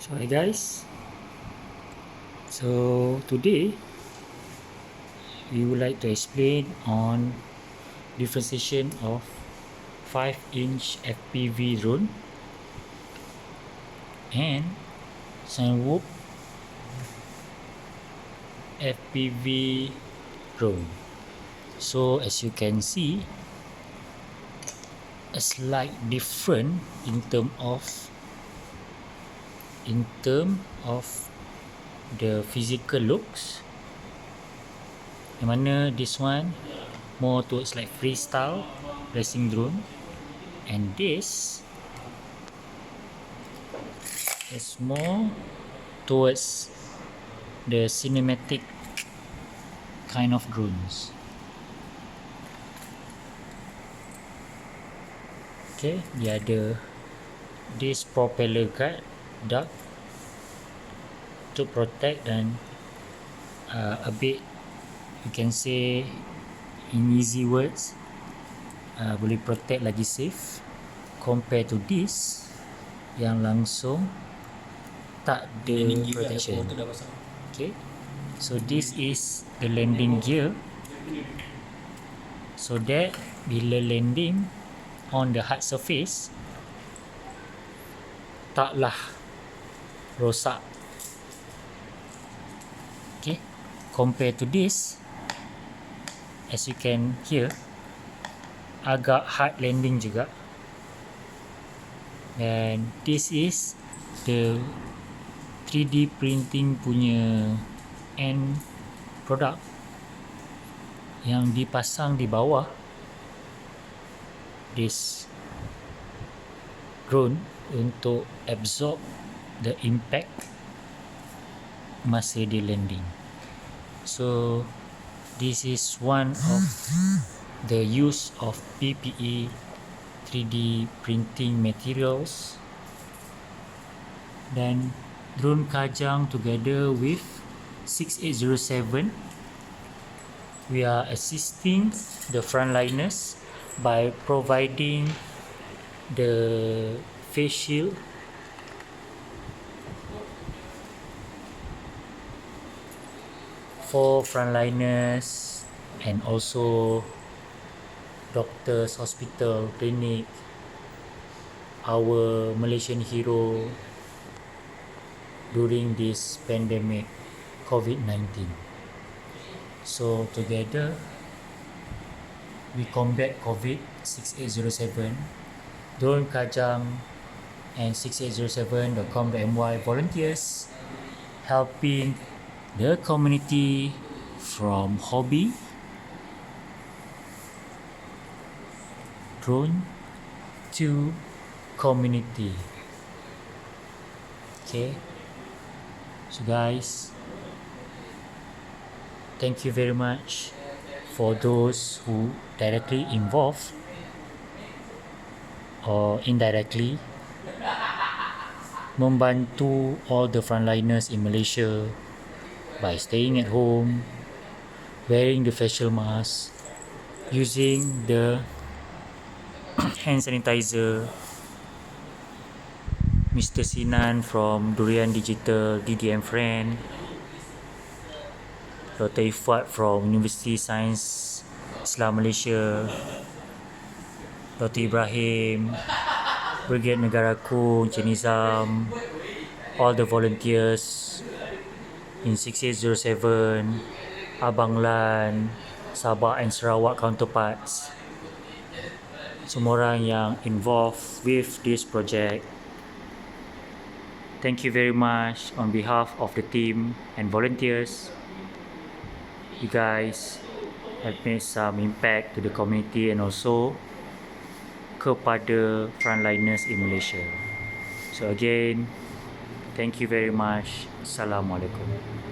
So hi guys, so today we would like to explain on differentiation of 5-inch FPV drone and Sunwhoop FPV drone. So as you can see, a slight different in term of the physical looks. Yang mana this one more towards like freestyle racing drone, and this is more towards the cinematic kind of drones. Okay, dia ada this propeller guard duct to protect, dan a bit you can say in easy words, boleh protect lagi safe compare to this yang langsung tak ada protection. Okay, so this is the landing gear, so that bila landing on the hard surface taklah rosak. Okay, compare to this, as you can hear, agak hard landing juga. And this is the 3D printing punya end product yang dipasang di bawah this drone untuk absorb the impact masa dia landing. So this is one of the use of PPE 3D printing materials, dan drone Kajang together with 6807, we are assisting the frontliners by providing the face shield for frontliners, and also doctors, hospital, clinic, our Malaysian Heroes during this pandemic COVID-19. So together we combat COVID. 6807, Drone Kajang and 6807.com.my volunteers helping the community from hobby drone to community. Okay, so guys, thank you very much for those who directly involved or indirectly membantu all the frontliners in Malaysia by staying at home, wearing the facial mask, using the hand sanitizer. Mr. Sinan from Durian Digital, DDM Friend, Dr. Ifat from University Science Islam Malaysia, Dr. Ibrahim, Brigade Negaraku, Encik Nizam, all the volunteers in 6807, Abang Lan, Sabah and Sarawak counterparts, semua orang yang involved with this project. Thank you very much on behalf of the team and volunteers. You guys have made some impact to the community and also kepada frontliners in Malaysia. So again, thank you very much. Assalamualaikum.